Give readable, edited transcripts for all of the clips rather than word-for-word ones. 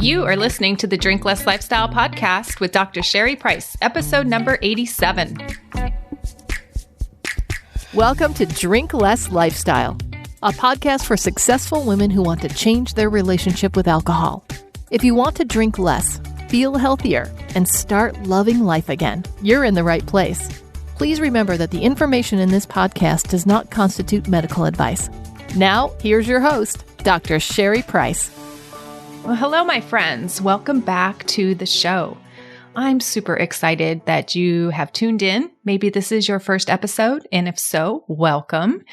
You are listening to the Drink Less Lifestyle podcast with Dr. Sherry Price, episode number 87. Welcome to Drink Less Lifestyle, a podcast for successful women who want to change their relationship with alcohol. If you want to drink less, feel healthier, and start loving life again, you're in the right place. Please remember that the information in this podcast does not constitute medical advice. Now, here's your host, Dr. Sherry Price. Well, hello, my friends. Welcome back to the show. I'm super excited that you have tuned in. Maybe this is your first episode, and if so, welcome.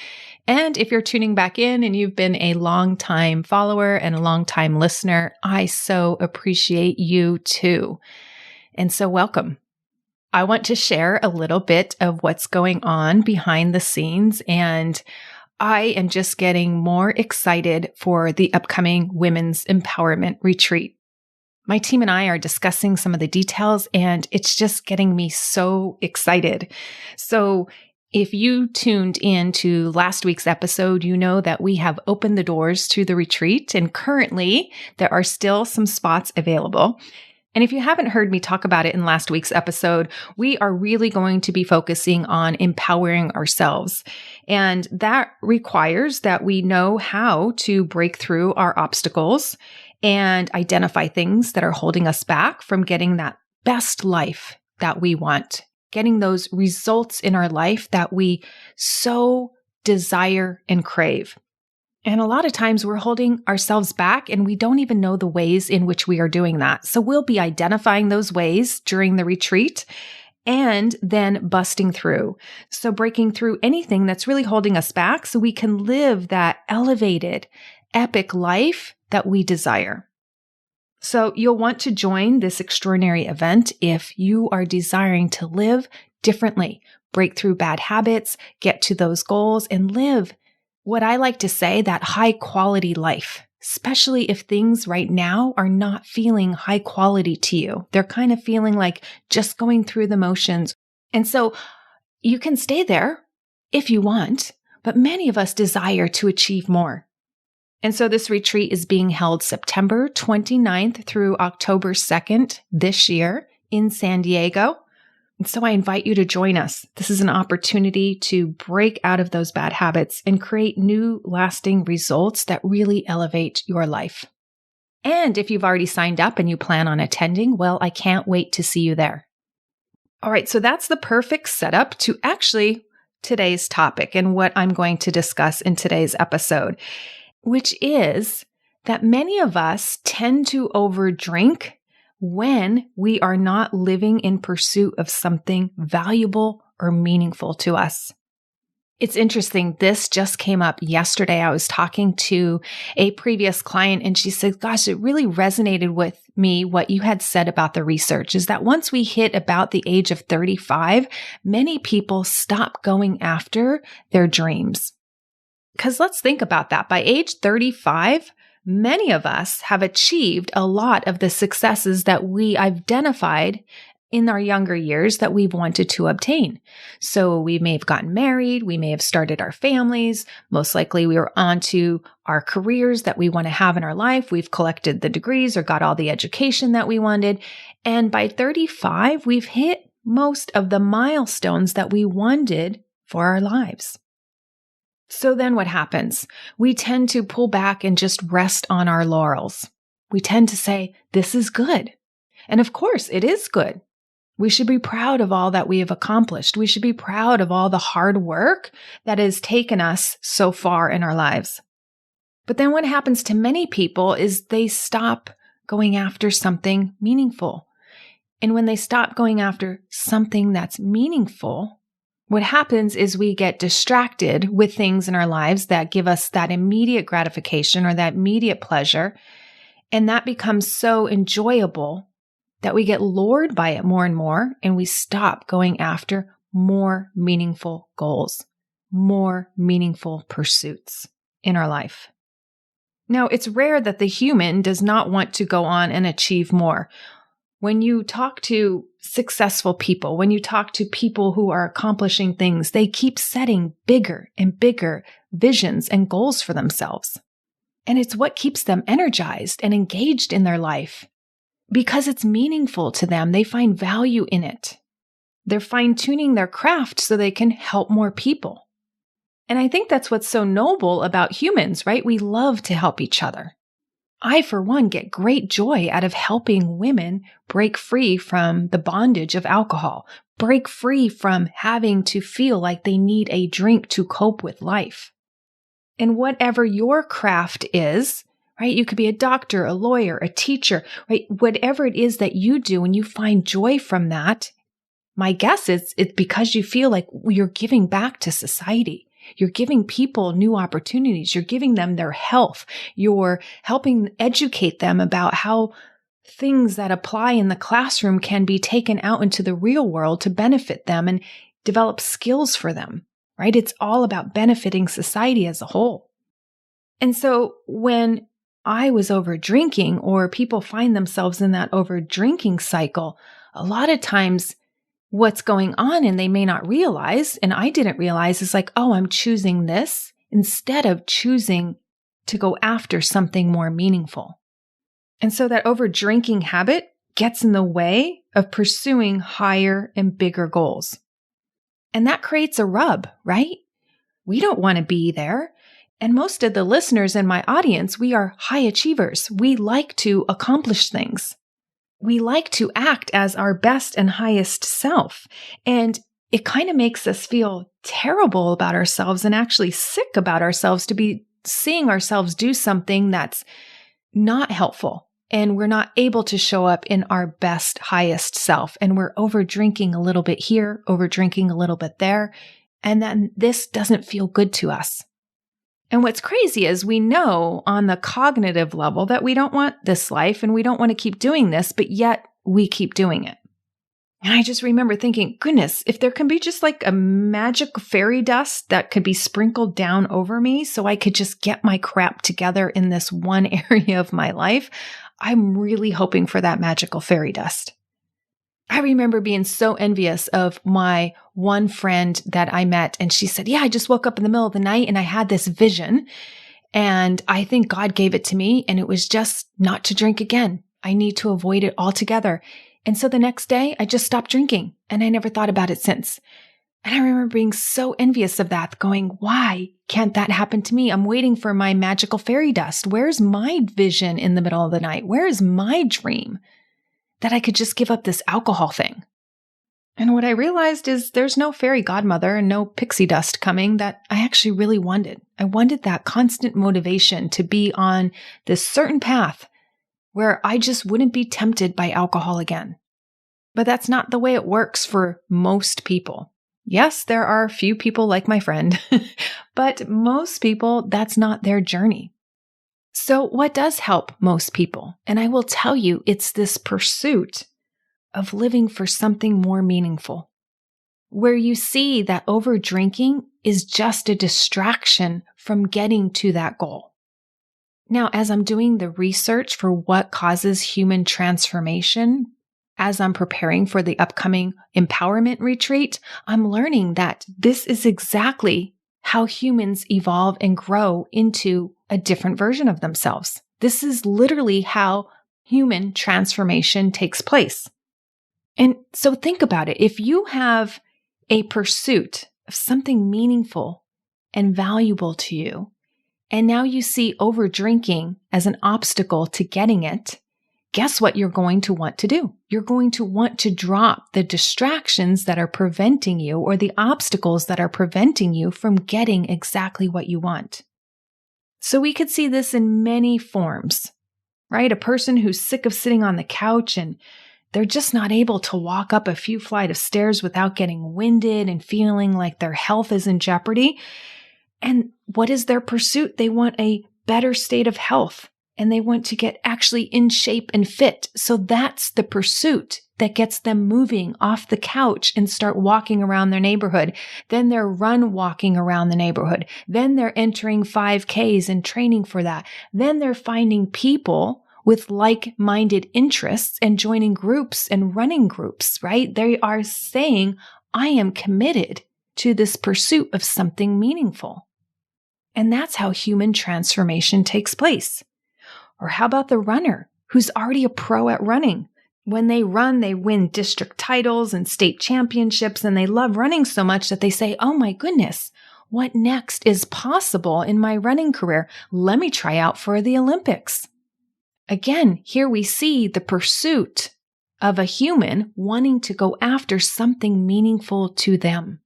And if you're tuning back in and you've been a long-time follower and a long-time listener, I so appreciate you too. And so welcome. I want to share a little bit of what's going on behind the scenes, and I am just getting more excited for the upcoming Women's Empowerment Retreat. My team and I are discussing some of the details, and it's just getting me so excited. So if you tuned in to last week's episode, you know that we have opened the doors to the retreat, and currently there are still some spots available. And if you haven't heard me talk about it in last week's episode, we are really going to be focusing on empowering ourselves. And that requires that we know how to break through our obstacles and identify things that are holding us back from getting that best life that we want, getting those results in our life that we so desire and crave. And a lot of times we're holding ourselves back and we don't even know the ways in which we are doing that. So we'll be identifying those ways during the retreat and then busting through. So breaking through anything that's really holding us back so we can live that elevated, epic life that we desire. So you'll want to join this extraordinary event if you are desiring to live differently, break through bad habits, get to those goals, and live what I like to say, that high quality life, especially if things right now are not feeling high quality to you. They're kind of feeling like just going through the motions. And so you can stay there if you want, but many of us desire to achieve more. And so this retreat is being held September 29th through October 2nd this year in San Diego. And so I invite you to join us. This is an opportunity to break out of those bad habits and create new lasting results that really elevate your life. And if you've already signed up and you plan on attending, well, I can't wait to see you there. All right, so that's the perfect setup to actually today's topic and what I'm going to discuss in today's episode, which is that many of us tend to overdrink when we are not living in pursuit of something valuable or meaningful to us. It's interesting. This just came up yesterday. I was talking to a previous client and she said, gosh, it really resonated with me what you had said about the research is that once we hit about the age of 35, many people stop going after their dreams. Because let's think about that. By age 35, many of us have achieved a lot of the successes that we identified in our younger years that we've wanted to obtain. So we may have gotten married, we may have started our families, most likely we were on to our careers that we want to have in our life. We've collected the degrees or got all the education that we wanted. And by 35, we've hit most of the milestones that we wanted for our lives. So then what happens? We tend to pull back and just rest on our laurels. We tend to say, this is good. And of course, it is good. We should be proud of all that we have accomplished. We should be proud of all the hard work that has taken us so far in our lives. But then what happens to many people is they stop going after something meaningful. And when they stop going after something that's meaningful, what happens is we get distracted with things in our lives that give us that immediate gratification or that immediate pleasure. And that becomes so enjoyable that we get lured by it more and more, and we stop going after more meaningful goals, more meaningful pursuits in our life. Now, it's rare that the human does not want to go on and achieve more. When you talk to successful people, when you talk to people who are accomplishing things, they keep setting bigger and bigger visions and goals for themselves. And it's what keeps them energized and engaged in their life. Because it's meaningful to them, they find value in it. They're fine-tuning their craft so they can help more people. And I think that's what's so noble about humans, right? We love to help each other. I, for one, get great joy out of helping women break free from the bondage of alcohol, break free from having to feel like they need a drink to cope with life. And whatever your craft is, right? You could be a doctor, a lawyer, a teacher, right? Whatever it is that you do and you find joy from that, my guess is it's because you feel like you're giving back to society. You're giving people new opportunities. You're giving them their health. You're helping educate them about how things that apply in the classroom can be taken out into the real world to benefit them and develop skills for them, right? It's all about benefiting society as a whole. And so when I was over drinking, or people find themselves in that over drinking cycle, a lot of times what's going on, and they may not realize, and I didn't realize, is like, oh, I'm choosing this instead of choosing to go after something more meaningful. And so that over drinking habit gets in the way of pursuing higher and bigger goals. And that creates a rub, right? We don't want to be there. And most of the listeners in my audience, we are high achievers. We like to accomplish things. We like to act as our best and highest self. And it kind of makes us feel terrible about ourselves and actually sick about ourselves to be seeing ourselves do something that's not helpful. And we're not able to show up in our best, highest self. And we're over drinking a little bit here, over drinking a little bit there. And then this doesn't feel good to us. And what's crazy is we know on the cognitive level that we don't want this life and we don't want to keep doing this, but yet we keep doing it. And I just remember thinking, goodness, if there can be just like a magic fairy dust that could be sprinkled down over me so I could just get my crap together in this one area of my life, I'm really hoping for that magical fairy dust. I remember being so envious of my one friend that I met, and she said, yeah, I just woke up in the middle of the night and I had this vision, and I think God gave it to me, and it was just not to drink again. I need to avoid it altogether. And so the next day I just stopped drinking, and I never thought about it since. And I remember being so envious of that, going, why can't that happen to me? I'm waiting for my magical fairy dust. Where's my vision in the middle of the night? Where is my dream that I could just give up this alcohol thing? And what I realized is there's no fairy godmother and no pixie dust coming that I actually really wanted. I wanted that constant motivation to be on this certain path where I just wouldn't be tempted by alcohol again. But that's not the way it works for most people. Yes, there are a few people like my friend, but most people, that's not their journey. So what does help most people? And I will tell you, it's this pursuit of living for something more meaningful, where you see that over drinking is just a distraction from getting to that goal. Now, as I'm doing the research for what causes human transformation, as I'm preparing for the upcoming empowerment retreat, I'm learning that this is exactly how humans evolve and grow into a different version of themselves. This is literally how human transformation takes place. And so think about it. If you have a pursuit of something meaningful and valuable to you, and now you see over drinking as an obstacle to getting it, guess what you're going to want to do? You're going to want to drop the distractions that are preventing you, or the obstacles that are preventing you from getting exactly what you want. So we could see this in many forms, right? A person who's sick of sitting on the couch and they're just not able to walk up a few flights of stairs without getting winded and feeling like their health is in jeopardy. And what is their pursuit? They want a better state of health, and they want to get actually in shape and fit. So that's the pursuit that gets them moving off the couch and start walking around their neighborhood. Then they're walking around the neighborhood. Then they're entering 5Ks and training for that. Then they're finding people with like-minded interests and joining groups and running groups, right? They are saying, I am committed to this pursuit of something meaningful. And that's how human transformation takes place. Or how about the runner who's already a pro at running? When they run, they win district titles and state championships, and they love running so much that they say, oh my goodness, what next is possible in my running career? Let me try out for the Olympics. Again, here we see the pursuit of a human wanting to go after something meaningful to them.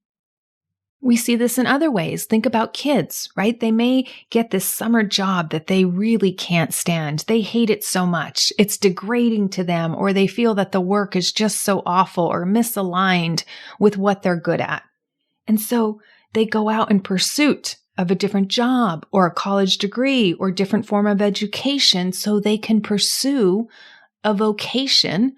We see this in other ways. Think about kids, right? They may get this summer job that they really can't stand. They hate it so much. It's degrading to them, or they feel that the work is just so awful or misaligned with what they're good at. And so they go out in pursuit of a different job or a college degree or different form of education so they can pursue a vocation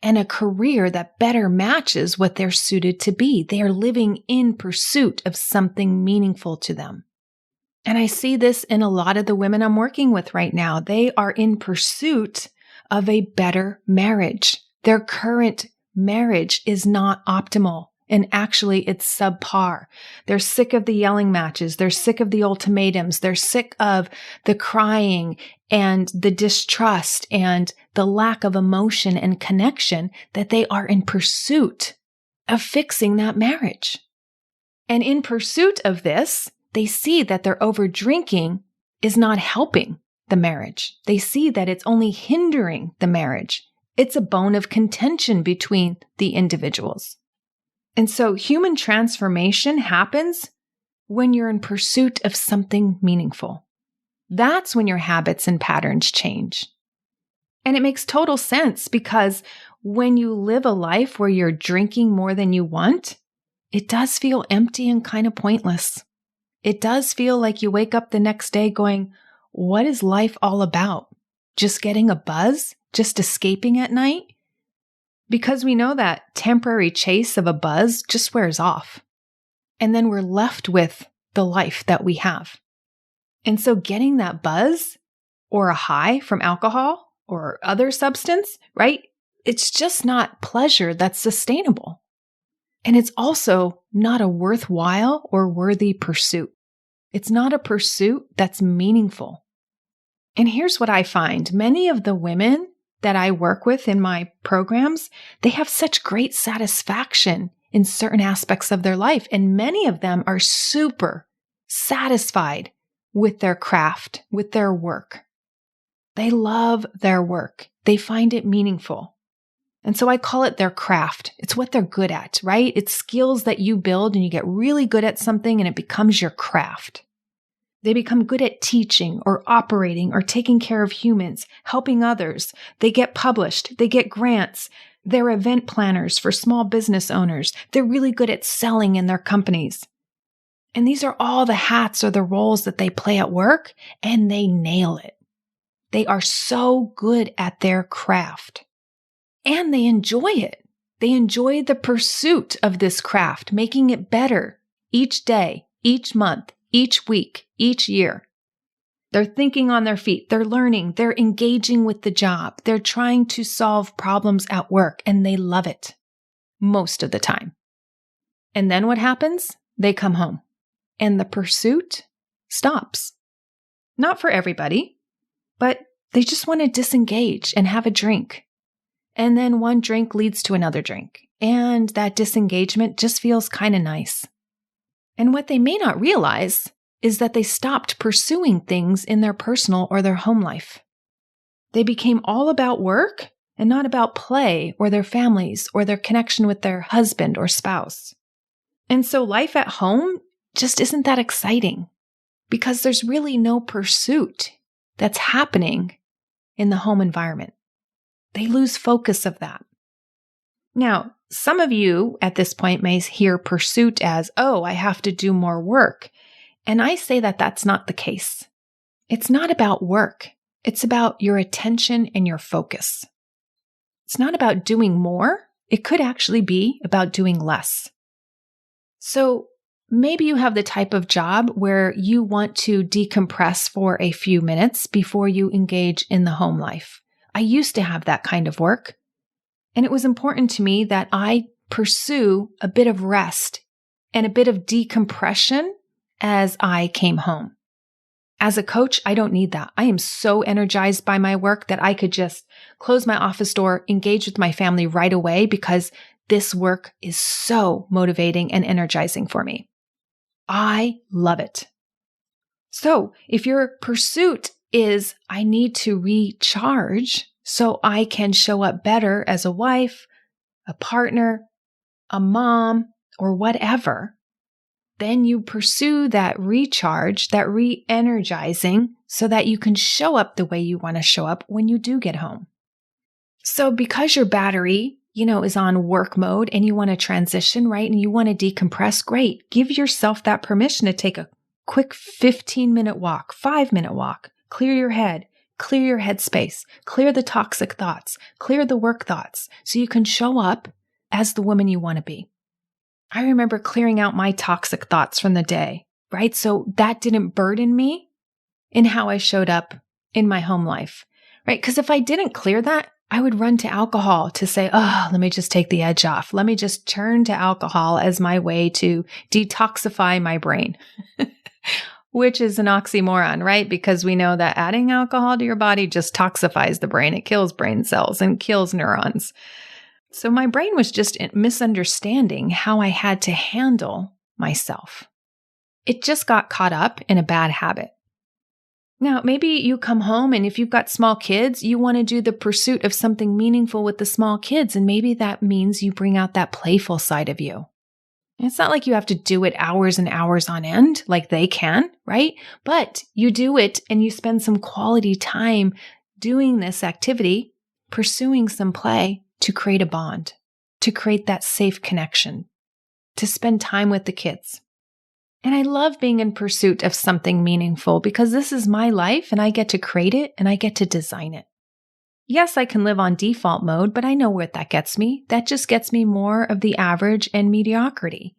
and a career that better matches what they're suited to be. They are living in pursuit of something meaningful to them. And I see this in a lot of the women I'm working with right now. They are in pursuit of a better marriage. Their current marriage is not optimal. And actually, it's subpar. They're sick of the yelling matches. They're sick of the ultimatums. They're sick of the crying and the distrust and the lack of emotion and connection, that they are in pursuit of fixing that marriage. And in pursuit of this, they see that their overdrinking is not helping the marriage. They see that it's only hindering the marriage. It's a bone of contention between the individuals. And so human transformation happens when you're in pursuit of something meaningful. That's when your habits and patterns change. And it makes total sense, because when you live a life where you're drinking more than you want, it does feel empty and kind of pointless. It does feel like you wake up the next day going, what is life all about? Just getting a buzz? Just escaping at night? Because we know that temporary chase of a buzz just wears off. And then we're left with the life that we have. And so getting that buzz or a high from alcohol or other substance, right? It's just not pleasure that's sustainable. And it's also not a worthwhile or worthy pursuit. It's not a pursuit that's meaningful. And here's what I find. Many of the women that I work with in my programs, they have such great satisfaction in certain aspects of their life. And many of them are super satisfied with their craft, with their work. They love their work. They find it meaningful. And so I call it their craft. It's what they're good at, right? It's skills that you build and you get really good at something and it becomes your craft. They become good at teaching or operating or taking care of humans, helping others. They get published. They get grants. They're event planners for small business owners. They're really good at selling in their companies. And these are all the hats or the roles that they play at work, and they nail it. They are so good at their craft. And they enjoy it. They enjoy the pursuit of this craft, making it better each day, each month, each week, each year. They're thinking on their feet. They're learning. They're engaging with the job. They're trying to solve problems at work, and they love it most of the time. And then what happens? They come home, and the pursuit stops. Not for everybody, but they just want to disengage and have a drink. And then one drink leads to another drink, and that disengagement just feels kind of nice. And what they may not realize is that they stopped pursuing things in their personal or their home life. They became all about work and not about play or their families or their connection with their husband or spouse. And so life at home just isn't that exciting because there's really no pursuit that's happening in the home environment. They lose focus of that. Now, some of you at this point may hear pursuit as, oh, I have to do more work. And I say that that's not the case. It's not about work. It's about your attention and your focus. It's not about doing more. It could actually be about doing less. So maybe you have the type of job where you want to decompress for a few minutes before you engage in the home life. I used to have that kind of work. And it was important to me that I pursue a bit of rest and a bit of decompression as I came home. As a coach, I don't need that. I am so energized by my work that I could just close my office door, engage with my family right away because this work is so motivating and energizing for me. I love it. So if your pursuit is, I need to recharge so I can show up better as a wife, a partner, a mom, or whatever, then you pursue that recharge, that re-energizing, so that you can show up the way you want to show up when you do get home. So because your battery, is on work mode and you want to transition, right? And you want to decompress, great. Give yourself that permission to take a quick 15-minute walk, 5-minute walk, clear your head, clear your headspace, clear the toxic thoughts, clear the work thoughts, so you can show up as the woman you want to be. I remember clearing out my toxic thoughts from the day, right? So that didn't burden me in how I showed up in my home life, right? Because if I didn't clear that, I would run to alcohol to say, let me just take the edge off. Let me just turn to alcohol as my way to detoxify my brain, which is an oxymoron, right? Because we know that adding alcohol to your body just toxifies the brain. It kills brain cells and kills neurons. So my brain was just misunderstanding how I had to handle myself. It just got caught up in a bad habit. Now, maybe you come home and if you've got small kids, you want to do the pursuit of something meaningful with the small kids. And maybe that means you bring out that playful side of you. It's not like you have to do it hours and hours on end like they can, right? But you do it and you spend some quality time doing this activity, pursuing some play, to create a bond, to create that safe connection, to spend time with the kids. And I love being in pursuit of something meaningful because this is my life and I get to create it and I get to design it. Yes, I can live on default mode, but I know where that gets me. That just gets me more of the average and mediocrity.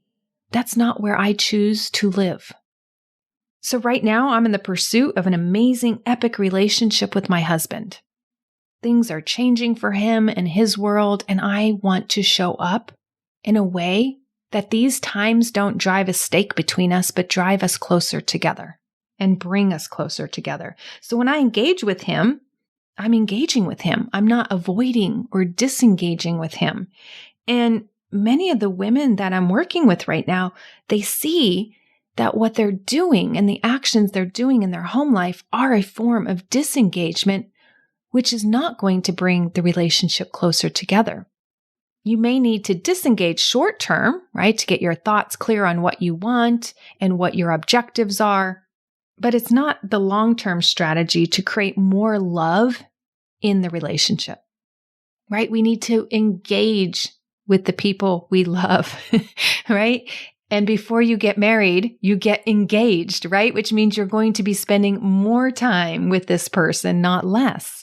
That's not where I choose to live. So right now I'm in the pursuit of an amazing, epic relationship with my husband. Things are changing for him and his world, and I want to show up in a way that these times don't drive a stake between us, but drive us closer together and bring us closer together. So when I engage with him, I'm engaging with him. I'm not avoiding or disengaging with him. And many of the women that I'm working with right now, they see that what they're doing and the actions they're doing in their home life are a form of disengagement, which is not going to bring the relationship closer together. You may need to disengage short term, right, to get your thoughts clear on what you want and what your objectives are, but it's not the long-term strategy to create more love in the relationship, right? We need to engage with the people we love, right? And before you get married, you get engaged, right? Which means you're going to be spending more time with this person, not less.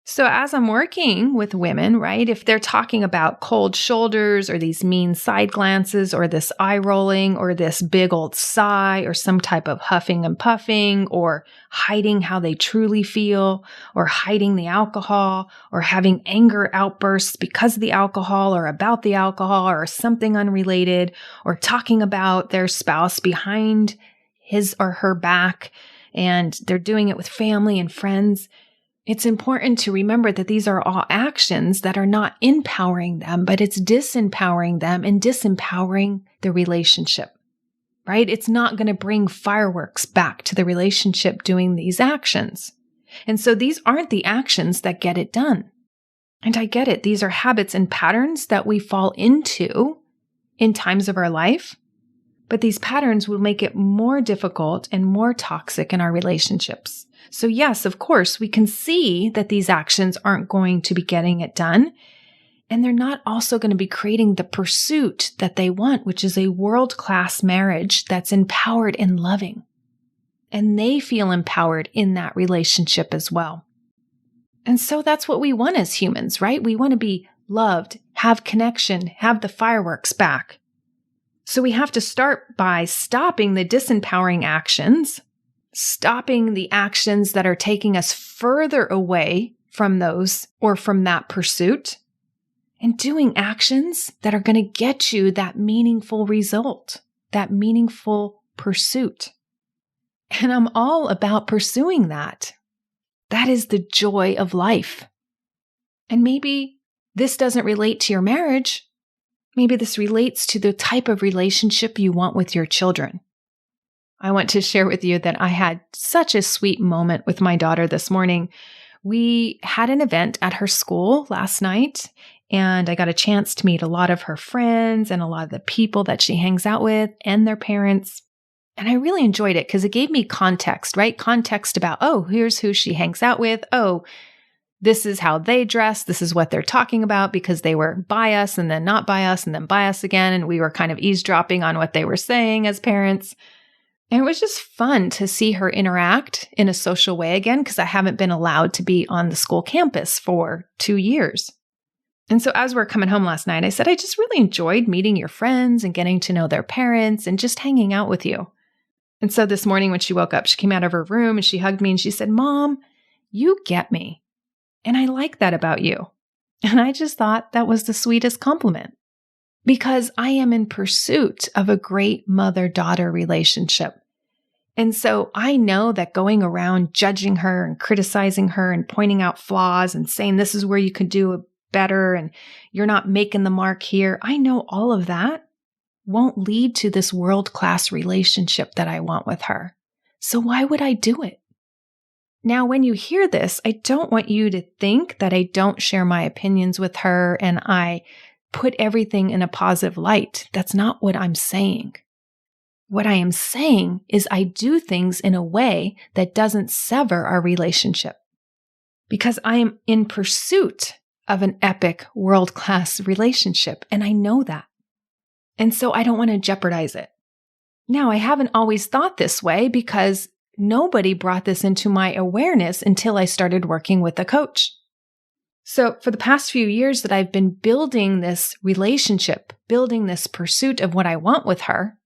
So as I'm working with women, right, if they're talking about cold shoulders or these mean side glances or this eye rolling or this big old sigh or some type of huffing and puffing or hiding how they truly feel or hiding the alcohol or having anger outbursts because of the alcohol or about the alcohol or something unrelated or talking about their spouse behind his or her back and they're doing it with family and friends, it's important to remember that these are all actions that are not empowering them, but it's disempowering them and disempowering the relationship, right? It's not going to bring fireworks back to the relationship doing these actions. And so these aren't the actions that get it done. And I get it. These are habits and patterns that we fall into in times of our life, but these patterns will make it more difficult and more toxic in our relationships. So yes, of course, we can see that these actions aren't going to be getting it done. And they're not also going to be creating the pursuit that they want, which is a world-class marriage that's empowered and loving. And they feel empowered in that relationship as well. And so that's what we want as humans, right? We want to be loved, have connection, have the fireworks back. So we have to start by stopping the disempowering actions, stopping the actions that are taking us further away from those or from that pursuit, and doing actions that are going to get you that meaningful result, that meaningful pursuit. And I'm all about pursuing that. That is the joy of life. And maybe this doesn't relate to your marriage. Maybe this relates to the type of relationship you want with your children. I want to share with you that I had such a sweet moment with my daughter this morning. We had an event at her school last night, and I got a chance to meet a lot of her friends and a lot of the people that she hangs out with and their parents. And I really enjoyed it because it gave me context, right? Context about, oh, here's who she hangs out with. Oh, this is how they dress. This is what they're talking about because they were by us and then not by us and then by us again. And we were kind of eavesdropping on what they were saying as parents. And it was just fun to see her interact in a social way again because I haven't been allowed to be on the school campus for 2 years. And so as we're coming home last night, I said, I just really enjoyed meeting your friends and getting to know their parents and just hanging out with you. And so this morning when she woke up, she came out of her room and she hugged me and she said, Mom, you get me. And I like that about you. And I just thought that was the sweetest compliment because I am in pursuit of a great mother-daughter relationship. And so I know that going around judging her and criticizing her and pointing out flaws and saying this is where you could do better and you're not making the mark here, I know all of that won't lead to this world-class relationship that I want with her. So why would I do it? Now, when you hear this, I don't want you to think that I don't share my opinions with her and I put everything in a positive light. That's not what I'm saying. What I am saying is I do things in a way that doesn't sever our relationship because I am in pursuit of an epic world-class relationship, and I know that. And so I don't want to jeopardize it. Now, I haven't always thought this way because nobody brought this into my awareness until I started working with a coach. So for the past few years that I've been building this relationship, building this pursuit of what I want with her,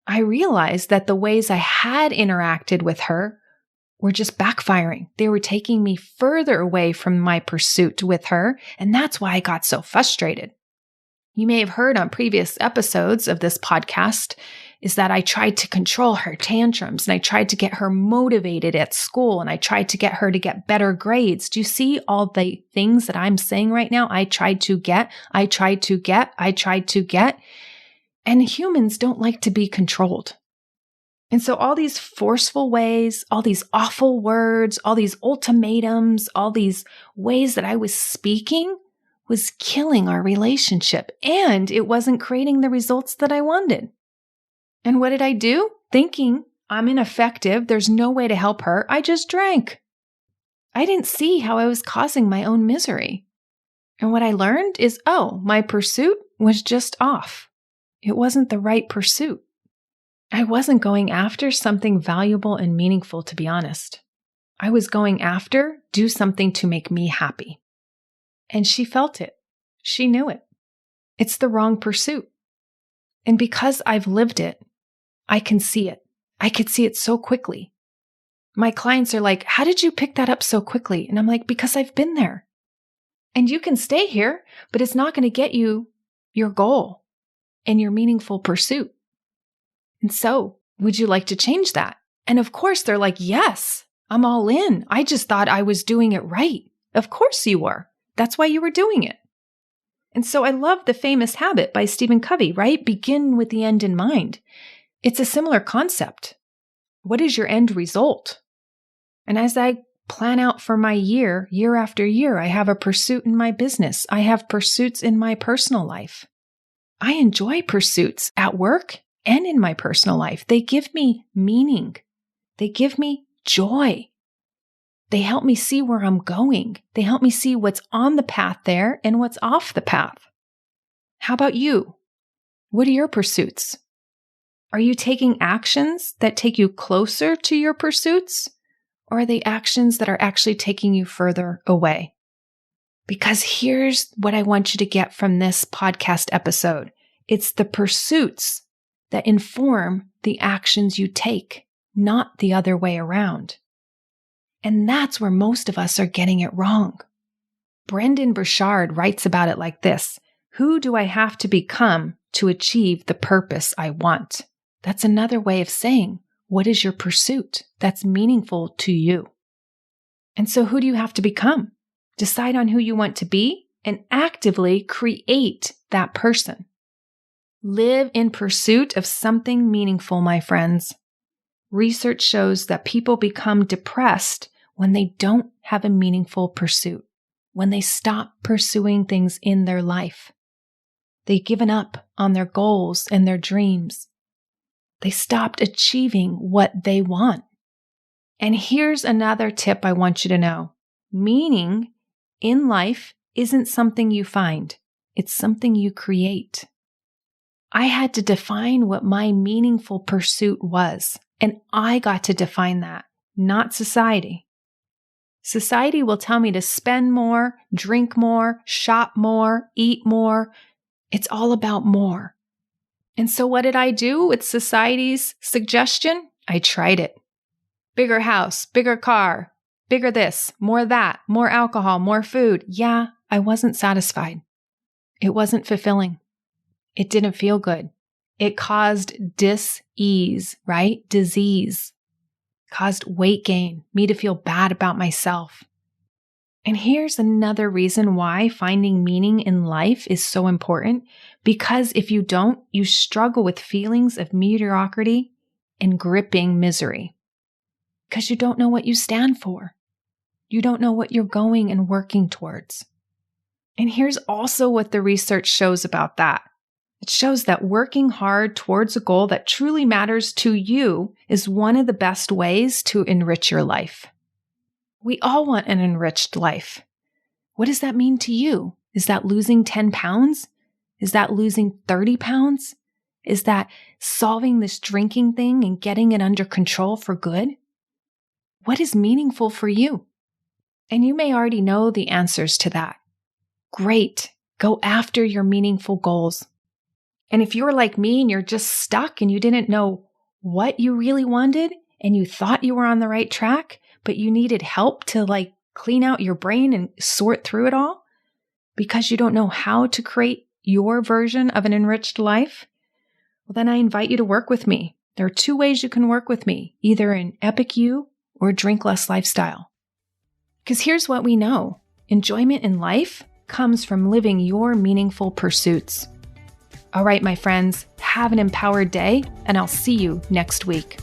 I realized that the ways I had interacted with her were just backfiring. They were taking me further away from my pursuit with her, and that's why I got so frustrated. You may have heard on previous episodes of this podcast is that I tried to control her tantrums and I tried to get her motivated at school and I tried to get her to get better grades. Do you see all the things that I'm saying right now? I tried to get. And humans don't like to be controlled. And so all these forceful ways, all these awful words, all these ultimatums, all these ways that I was speaking was killing our relationship, and it wasn't creating the results that I wanted. And what did I do? Thinking I'm ineffective, there's no way to help her, I just drank. I didn't see how I was causing my own misery. And what I learned is, my pursuit was just off. It wasn't the right pursuit. I wasn't going after something valuable and meaningful, to be honest. I was going after do something to make me happy. And she felt it. She knew it. It's the wrong pursuit. And because I've lived it, I can see it. I could see it so quickly. My clients are like, how did you pick that up so quickly? And I'm like, because I've been there. And you can stay here, but it's not going to get you your goal and your meaningful pursuit. And so, would you like to change that? And of course, they're like, yes, I'm all in. I just thought I was doing it right. Of course you were. That's why you were doing it. And so I love The Famous Habit by Stephen Covey, right? Begin with the end in mind. It's a similar concept. What is your end result? And as I plan out for my year after year, I have a pursuit in my business. I have pursuits in my personal life. I enjoy pursuits at work and in my personal life. They give me meaning. They give me joy. They help me see where I'm going. They help me see what's on the path there and what's off the path. How about you? What are your pursuits? Are you taking actions that take you closer to your pursuits? Or are they actions that are actually taking you further away? Because here's what I want you to get from this podcast episode. It's the pursuits that inform the actions you take, not the other way around. And that's where most of us are getting it wrong. Brendon Burchard writes about it like this: who do I have to become to achieve the purpose I want? That's another way of saying, What is your pursuit that's meaningful to you? And so who do you have to become? Decide on who you want to be and actively create that person. Live in pursuit of something meaningful, my friends. Research shows that people become depressed when they don't have a meaningful pursuit, when they stop pursuing things in their life. They've given up on their goals and their dreams. They stopped achieving what they want. And here's another tip I want you to know. Meaning in life isn't something you find. It's something you create. I had to define what my meaningful pursuit was, and I got to define that, not society. Society will tell me to spend more, drink more, shop more, eat more. It's all about more. And so what did I do with society's suggestion? I tried it. Bigger house, bigger car, bigger this, more that, more alcohol, more food. Yeah, I wasn't satisfied. It wasn't fulfilling. It didn't feel good. It caused dis-ease, right? Disease. Caused weight gain, me to feel bad about myself. And here's another reason why finding meaning in life is so important. Because if you don't, you struggle with feelings of mediocrity and gripping misery. Because you don't know what you stand for. You don't know what you're going and working towards. And here's also what the research shows about that. It shows that working hard towards a goal that truly matters to you is one of the best ways to enrich your life. We all want an enriched life. What does that mean to you? Is that losing 10 pounds? Is that losing 30 pounds? Is that solving this drinking thing and getting it under control for good? What is meaningful for you? And you may already know the answers to that. Great. Go after your meaningful goals. And if you're like me and you're just stuck and you didn't know what you really wanted and you thought you were on the right track, but you needed help to clean out your brain and sort through it all because you don't know how to create your version of an enriched life, well, then I invite you to work with me. There are 2 ways you can work with me, either in EpicYOU or Drink Less Lifestyle. Because here's what we know. Enjoyment in life comes from living your meaningful pursuits. All right, my friends, have an empowered day, and I'll see you next week.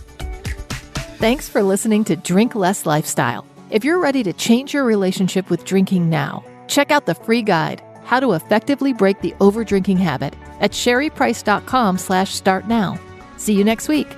Thanks for listening to Drink Less Lifestyle. If you're ready to change your relationship with drinking now, check out the free guide, How to Effectively Break the Overdrinking Habit, at sherryprice.com/startnow. See you next week.